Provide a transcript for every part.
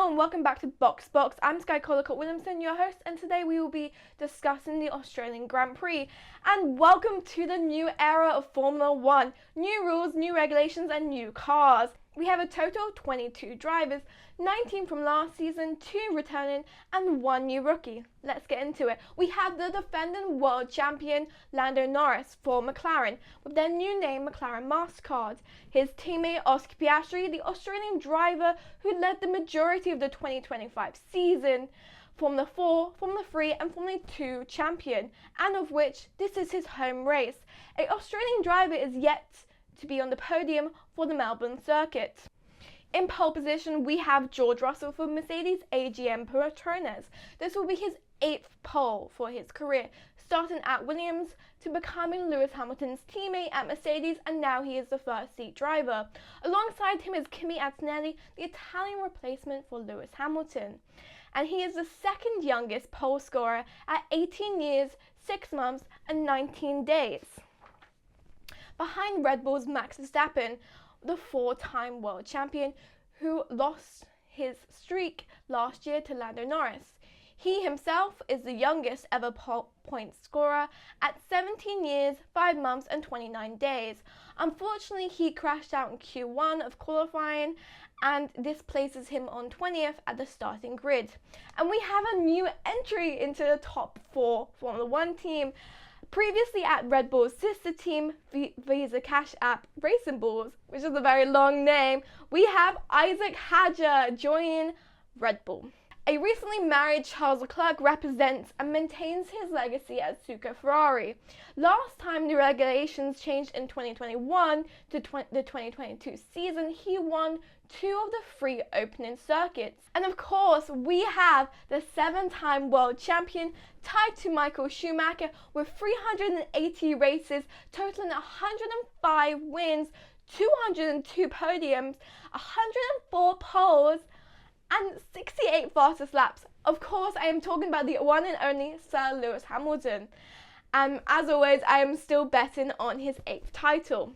and welcome back to Box. I'm Skye Collacott Williamson, your host, and today we will be discussing the Australian Grand Prix. And welcome to the new era of Formula 1. New rules, new regulations, and new cars. We have a total of 22 drivers, 19 from last season, 2 returning, and 1 new rookie. Let's get into it. We have the defending world champion Lando Norris for McLaren, with their new name McLaren MasterCard. His teammate Oscar Piastri, the Australian driver who led the majority of the 2025 season, Formula 4, Formula 3 and Formula 2 champion, and of which this is his home race. An Australian driver is yet to be on the podium for the Melbourne circuit. In pole position, we have George Russell for Mercedes AGM Petronas. This will be his 8th pole for his career, starting at Williams to becoming Lewis Hamilton's teammate at Mercedes, and now he is the first seat driver. Alongside him is Kimi Antonelli, the Italian replacement for Lewis Hamilton. And he is the second youngest pole scorer at 18 years, 6 months and 19 days. Behind Red Bull's Max Verstappen, the 4-time world champion who lost his streak last year to Lando Norris. He himself is the youngest ever point scorer at 17 years, 5 months and 29 days. Unfortunately, he crashed out in Q1 of qualifying, and this places him on 20th at the starting grid. And we have a new entry into the top 4 Formula 1 team. Previously at Red Bull's sister team, Visa Cash App Racing Bulls, which is a very long name, we have Isaac Hadjar joining Red Bull. A recently married Charles Leclerc represents and maintains his legacy at Suzuka Ferrari. Last time the regulations changed in 2021 to the 2022 season, he won 2 of the 3 opening circuits. And of course, we have the 7-time world champion tied to Michael Schumacher with 380 races, totaling 105 wins, 202 podiums, 104 poles, and 68 fastest laps. Of course, I am talking about the one and only Sir Lewis Hamilton. As always, I am still betting on his 8th title,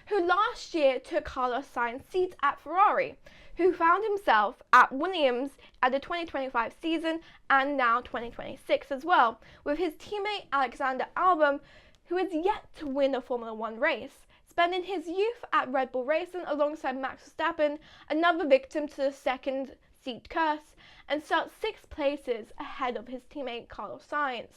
who last year took Carlos Sainz's seat at Ferrari, who found himself at Williams at the 2025 season and now 2026 as well, with his teammate Alexander Albon, who is yet to win a Formula 1 race, spending his youth at Red Bull Racing alongside Max Verstappen, another victim to the second seat curse, and starts 6 places ahead of his teammate Carlos Sainz.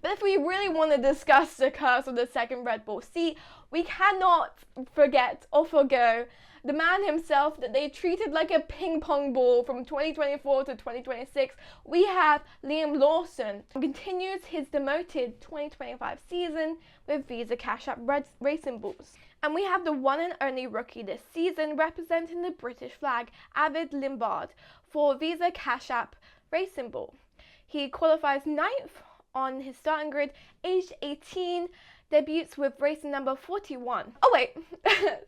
But if we really want to discuss the curse of the second Red Bull seat, we cannot forget or forgo the man himself that they treated like a ping pong ball from 2024 to 2026. We have Liam Lawson, who continues his demoted 2025 season with Visa Cash App Racing Bulls. And we have the one and only rookie this season representing the British flag, Avid Limbard, for Visa Cash App Racing Bull. He qualifies 9th on his starting grid, aged 18, debuts with racing number 41. Oh wait,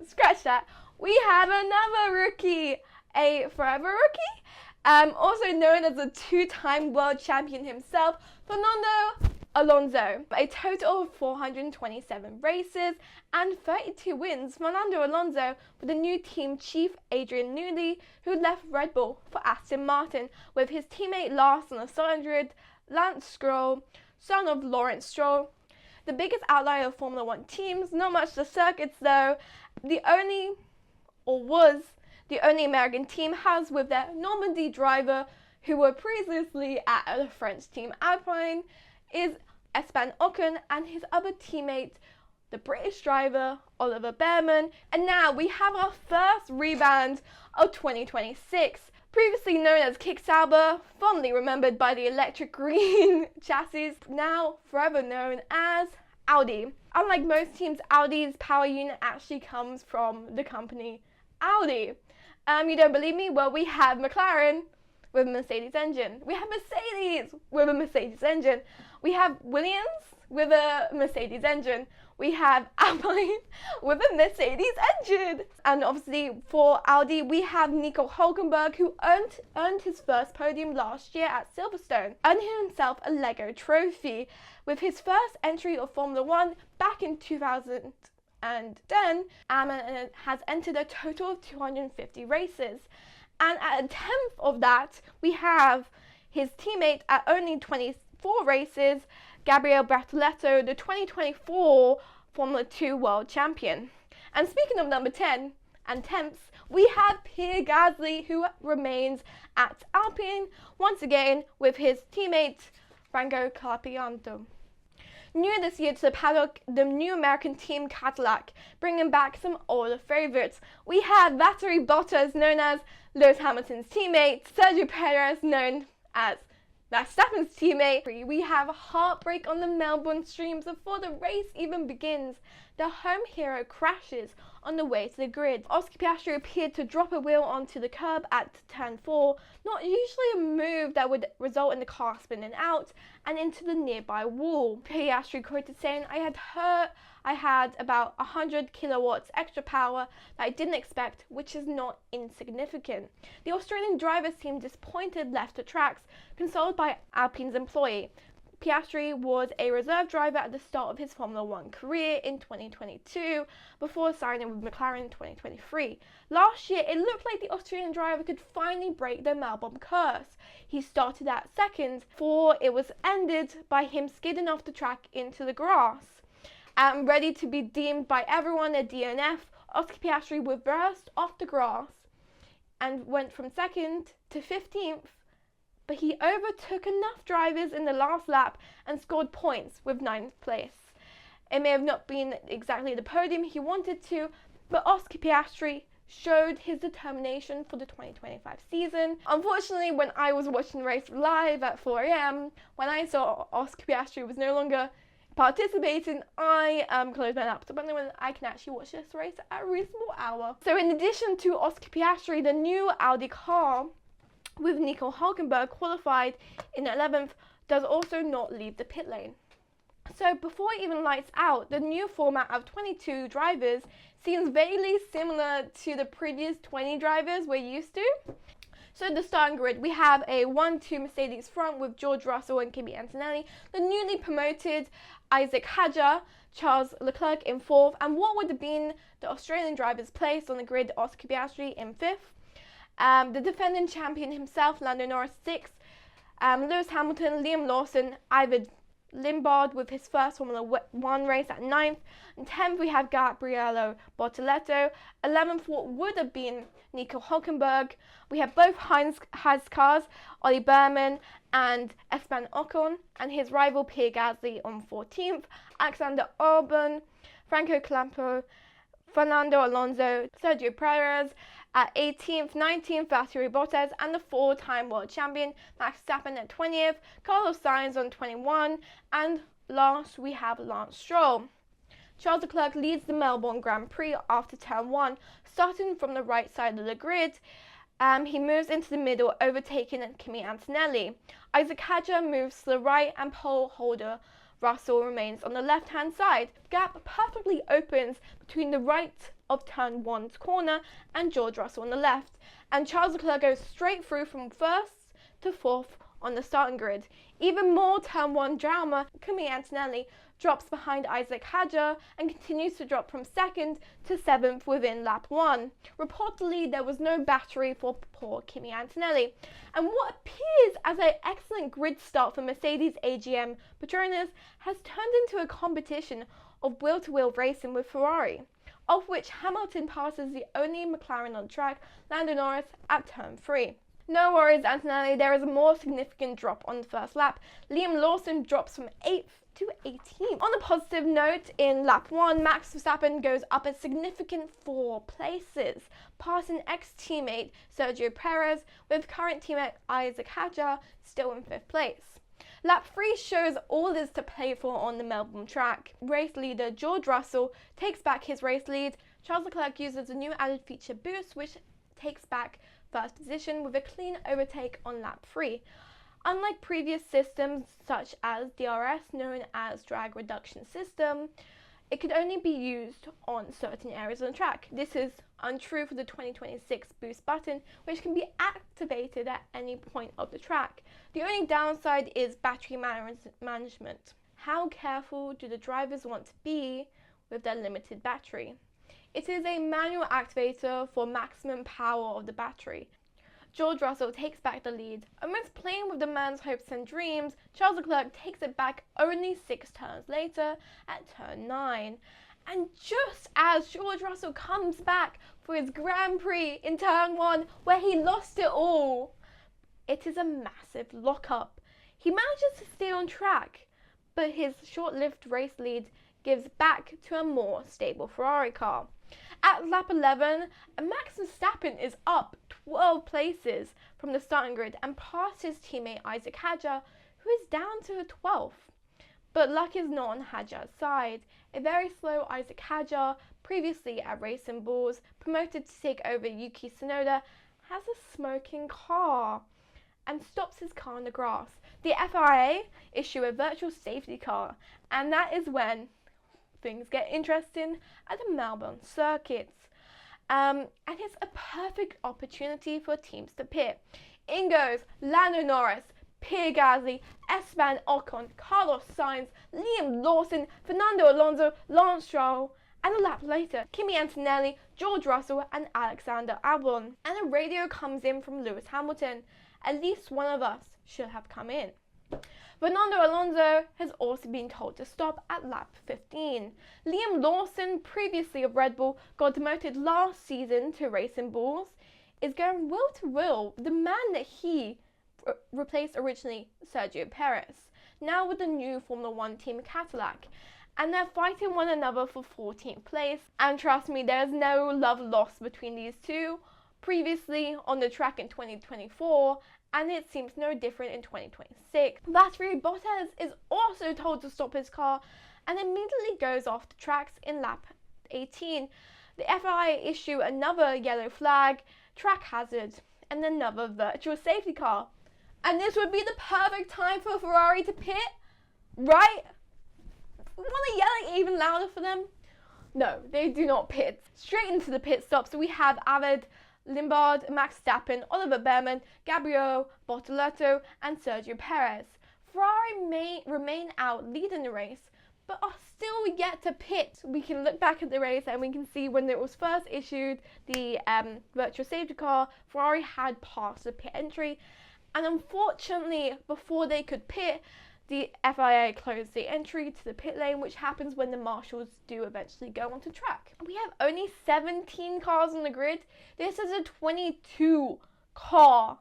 scratch that. We have another rookie, a forever rookie, also known as a 2-time world champion himself, Fernando Alonso. A total of 427 races and 32 wins, Fernando Alonso with the new team chief Adrian Newey, who left Red Bull for Aston Martin, with his teammate last on the starting grid, Lance Stroll, son of Lawrence Stroll. The biggest outlier of Formula 1 teams, not much the circuits though. The only American team has with their Normandy driver, who were previously at the French team Alpine, is Esteban Ocon, and his other teammate, the British driver Oliver Bearman. And now we have our first rebound of 2026. Previously known as Kick Sauber, fondly remembered by the electric green chassis, now forever known as Audi. Unlike most teams, Audi's power unit actually comes from the company Audi. You don't believe me? Well, we have McLaren with a Mercedes engine. We have Mercedes with a Mercedes engine. We have Williams with a Mercedes engine. We have Alpine with a Mercedes engine. And obviously for Audi, we have Nico Hülkenberg, who earned his first podium last year at Silverstone, earning himself a Lego trophy with his first entry of Formula 1 back in 2010, and has entered a total of 250 races. And at a tenth of that, we have his teammate at only 24 races, Gabriele Bertoletto, the 2024 Formula 2 World Champion. And speaking of number 10 and tenths, we have Pierre Gasly, who remains at Alpine once again with his teammate Franco Colapinto. New this year to the paddock, the new American team Cadillac, bringing back some older favourites. We have Valtteri Bottas, known as Lewis Hamilton's teammate, Sergio Perez, known as Verstappen's teammate. We have a heartbreak on the Melbourne streams before the race even begins. The home hero crashes on the way to the grid. Oscar Piastri appeared to drop a wheel onto the curb at turn 4, not usually a move that would result in the car spinning out and into the nearby wall. Piastri quoted saying, I had about 100 kilowatts extra power that I didn't expect, which is not insignificant. The Australian driver seemed disappointed, left the tracks, consoled by Alpine's employee. Piastri was a reserve driver at the start of his Formula 1 career in 2022 before signing with McLaren in 2023. Last year, it looked like the Australian driver could finally break the Melbourne curse. He started at second before it was ended by him skidding off the track into the grass. Ready to be deemed by everyone a DNF, Oscar Piastri reversed off the grass and went from second to 15th. But he overtook enough drivers in the last lap and scored points with 9th place. It may have not been exactly the podium he wanted to, but Oscar Piastri showed his determination for the 2025 season. Unfortunately, when I was watching the race live at 4 a.m, when I saw Oscar Piastri was no longer participating, I closed my laptop and when I can actually watch this race at a reasonable hour. So in addition to Oscar Piastri, the new Audi car with Nico Hülkenberg qualified in 11th does also not leave the pit lane. So before it even lights out, the new format of 22 drivers seems vaguely similar to the previous 20 drivers we're used to. So the starting grid, we have a 1-2 Mercedes front with George Russell and Kimi Antonelli, the newly promoted Isaac Hadjar, Charles Leclerc in 4th, and what would have been the Australian driver's place on the grid, Oscar Piastri in 5th. The defending champion himself, Lando Norris, 6th. Lewis Hamilton, Liam Lawson, Ivan Lindgaard with his first Formula 1 race at 9th. And 10th, we have Gabriele Bortoleto. 11th, what would have been Nico Hülkenberg. We have both Haas cars, Ollie Berman and Esteban Ocon, and his rival Pierre Gasly on 14th. Alexander Albon, Franco Colapinto, Fernando Alonso, Sergio Perez at 18th, 19th, Valtteri Bottas, and the four-time world champion Max Verstappen at 20th, Carlos Sainz on 21, and last we have Lance Stroll. Charles Leclerc leads the Melbourne Grand Prix after turn 1, starting from the right side of the grid. He moves into the middle, overtaking Kimi Antonelli. Isaac Hadjar moves to the right, and pole holder Russell remains on the left-hand side. The gap perfectly opens between the right of turn 1's corner and George Russell on the left, and Charles Leclerc goes straight through from 1st to 4th on the starting grid. Even more turn 1 drama, Kimi Antonelli drops behind Isaac Hadjar and continues to drop from 2nd to 7th within lap 1. Reportedly, there was no battery for poor Kimi Antonelli, and what appears as an excellent grid start for Mercedes AGM Petronas has turned into a competition of wheel-to-wheel racing with Ferrari, of which Hamilton passes the only McLaren on track, Lando Norris, at turn 3. No worries, Antonelli, there is a more significant drop on the first lap. Liam Lawson drops from 8th to 18th. On a positive note, in lap 1, Max Verstappen goes up a significant 4 places, passing ex-teammate Sergio Perez, with current teammate Isaac Hadjar still in 5th place. Lap 3 shows all there is to play for on the Melbourne track. Race leader George Russell takes back his race lead. Charles Leclerc uses a new added feature boost, which takes back first position with a clean overtake on lap 3. Unlike previous systems such as DRS, known as drag reduction system, it could only be used on certain areas of the track. This is untrue for the 2026 boost button, which can be activated at any point of the track. The only downside is battery management. How careful do the drivers want to be with their limited battery? It is a manual activator for maximum power of the battery. George Russell takes back the lead. Amidst playing with the man's hopes and dreams, Charles Leclerc takes it back only 6 turns later at turn 9. And just as George Russell comes back for his Grand Prix in turn 1, where he lost it all, it is a massive lock-up. He manages to stay on track, but his short-lived race lead gives back to a more stable Ferrari car. At lap 11, Max Verstappen is up 12 places from the starting grid and past his teammate Isaac Hadjar, who is down to 12th. But luck is not on Hadjar's side. A very slow Isaac Hadjar, previously at Racing Bulls, promoted to take over Yuki Tsunoda, has a smoking car and stops his car on the grass. The FIA issue a virtual safety car, and that is when things get interesting at the Melbourne circuits. And it's a perfect opportunity for teams to pit. In goes Lando Norris, Pierre Gasly, Esteban Ocon, Carlos Sainz, Liam Lawson, Fernando Alonso, Lance Stroll, and a lap later, Kimi Antonelli, George Russell, and Alexander Albon. And a radio comes in from Lewis Hamilton. At least one of us should have come in. Fernando Alonso has also been told to stop at lap 15. Liam Lawson, previously of Red Bull, got demoted last season to Racing Bulls, is going will to will the man that he replaced originally, Sergio Perez, now with the new Formula 1 team Cadillac. And they're fighting one another for 14th place. And trust me, there's no love lost between these two. Previously on the track in 2024, and it seems no different in 2026. Valtteri Bottas is also told to stop his car and immediately goes off the tracks in lap 18. The FIA issue another yellow flag, track hazard, and another virtual safety car. And this would be the perfect time for Ferrari to pit, right? Want to yell it even louder for them? No, they do not pit. Straight into the pit stop, so we have Arvid Limbard, Max Verstappen, Oliver Behrman, Gabriel Bortoleto, and Sergio Perez. Ferrari may remain out leading the race, but are still yet to pit. We can look back at the race and we can see when it was first issued, the virtual safety car, Ferrari had passed the pit entry, and unfortunately, before they could pit, the FIA closed the entry to the pit lane, which happens when the marshals do eventually go onto track. We have only 17 cars on the grid. This is a 22 car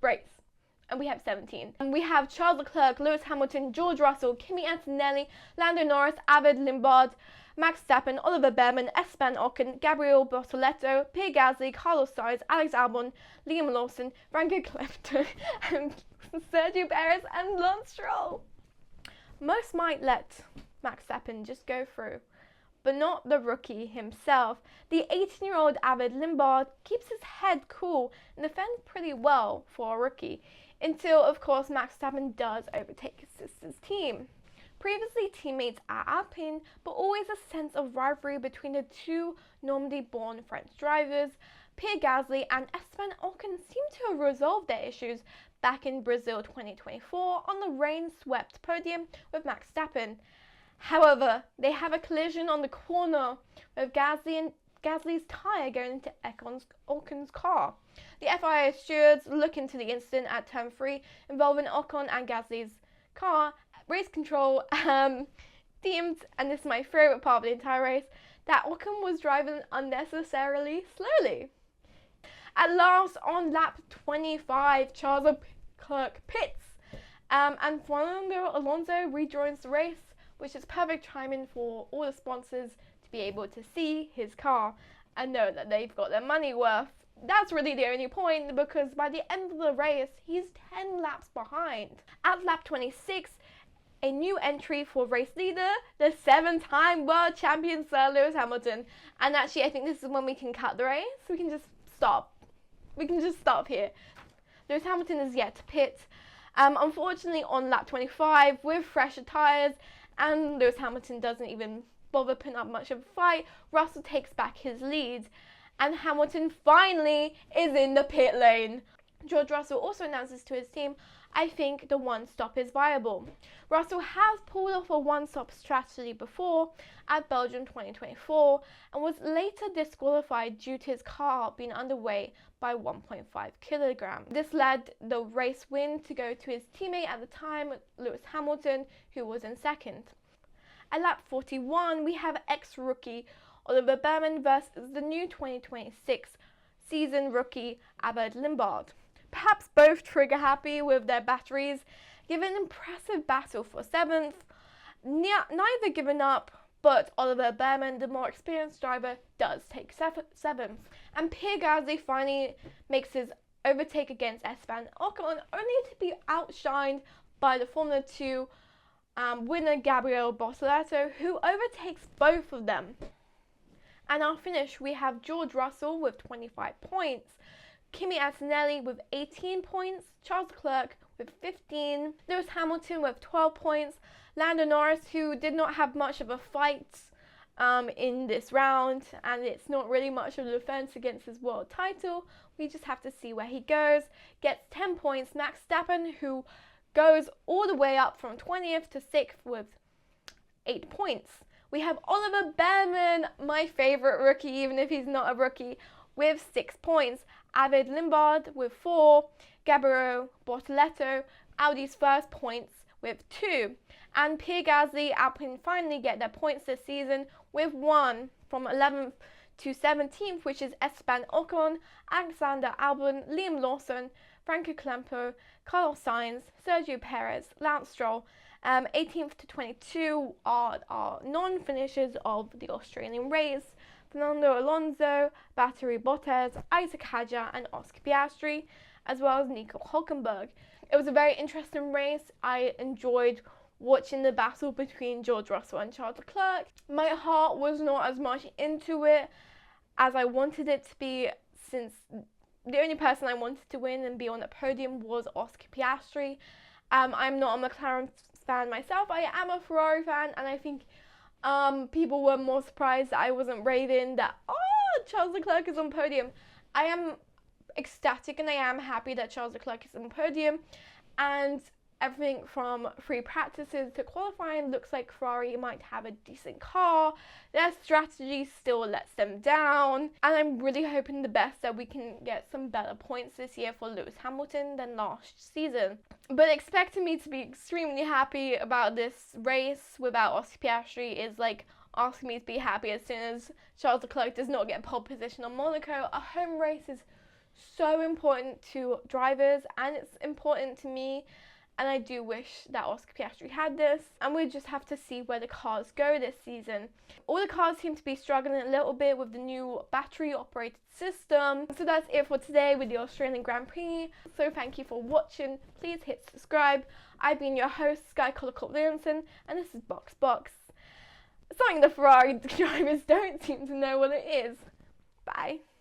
race, and we have 17. And we have Charles Leclerc, Lewis Hamilton, George Russell, Kimi Antonelli, Lando Norris, Arvid Limbard, Max Verstappen, Oliver Behrman, Esteban Ocon, Gabriel Bortoleto, Pierre Gasly, Carlos Sainz, Alex Albon, Liam Lawson, Franco Colapinto, and Sergio Perez and Lance Stroll. Most might let Max Verstappen just go through, but not the rookie himself. The 18-year-old Arvid Limbard keeps his head cool and defends pretty well for a rookie, until of course Max Verstappen does overtake his sister's team. Previously teammates at Alpine, but always a sense of rivalry between the two Normandy-born French drivers. Pierre Gasly and Esteban Ocon seem to have resolved their issues back in Brazil 2024 on the rain-swept podium with Max Verstappen. However, they have a collision on the corner with Gasly's tyre going into Ocon's car. The FIA stewards look into the incident at turn 3 involving Ocon and Gasly's car. Race control deemed, and this is my favourite part of the entire race, that Ocon was driving unnecessarily slowly. At last, on lap 25, Charles Leclerc pits, and Fernando Alonso rejoins the race, which is perfect timing for all the sponsors to be able to see his car and know that they've got their money worth. That's really the only point, because by the end of the race, he's 10 laps behind. At lap 26, a new entry for race leader, the 7-time world champion Sir Lewis Hamilton. And actually, I think this is when we can cut the race. We can just stop. We can just stop here. Lewis Hamilton is yet to pit. Unfortunately, on lap 25, with fresher tyres, and Lewis Hamilton doesn't even bother putting up much of a fight, Russell takes back his lead. And Hamilton finally is in the pit lane. George Russell also announces to his team, I think the one stop is viable. Russell has pulled off a one stop strategy before at Belgium 2024 and was later disqualified due to his car being underweight by 1.5 kilograms. This led the race win to go to his teammate at the time, Lewis Hamilton, who was in second. At lap 41, we have ex-rookie Oliver Behrman versus the new 2026 season rookie Abed Limbard. Perhaps both trigger happy with their batteries, give an impressive battle for 7th, neither giving up, but Oliver Behrman, the more experienced driver, does take 7th. And Pierre Gasly finally makes his overtake against Esteban Ocon, only to be outshined by the Formula 2 winner Gabriel Bortoleto, who overtakes both of them. And our finish, we have George Russell with 25 points, Kimi Antonelli with 18 points, Charles Leclerc with 15, Lewis Hamilton with 12 points, Lando Norris, who did not have much of a fight in this round, and it's not really much of a defense against his world title. We just have to see where he goes, gets 10 points. Max Verstappen, who goes all the way up from 20th to 6th with 8 points. We have Oliver Behrman, my favourite rookie, even if he's not a rookie, with 6 points. Abed Limbard with 4. Gabriel Bortoleto, Audi's first points with 2. And Pierre Gasly, Alpine finally get their points this season with 1 from 11th to 17th, which is Esteban Ocon, Alexander Albon, Liam Lawson, Franco Colombo, Carlos Sainz, Sergio Perez, Lance Stroll. 18th to 22 are non-finishers of the Australian race. Fernando Alonso, Valtteri Bottas, Isaac Hadjar and Oscar Piastri, as well as Nico Hülkenberg. It was a very interesting race. I enjoyed watching the battle between George Russell and Charles Leclerc. My heart was not as much into it as I wanted it to be, since the only person I wanted to win and be on the podium was Oscar Piastri. I'm not a McLaren fan myself. I am a Ferrari fan, and I think people were more surprised that I wasn't raving that, oh, Charles Leclerc is on podium. I am ecstatic and I am happy that Charles Leclerc is on podium, and everything from free practices to qualifying looks like Ferrari might have a decent car. Their strategy still lets them down, and I'm really hoping the best that we can get some better points this year for Lewis Hamilton than last season. But expecting me to be extremely happy about this race without Oscar Piastri is like asking me to be happy as soon as Charles Leclerc does not get pole position on Monaco. A home race is so important to drivers, and it's important to me. And I do wish that Oscar Piastri had this. And we just have to see where the cars go this season. All the cars seem to be struggling a little bit with the new battery operated system. So that's it for today with the Australian Grand Prix. So thank you for watching. Please hit subscribe. I've been your host, Skye Collacott Williamson, and this is Box Box. Something the Ferrari drivers don't seem to know what it is. Bye.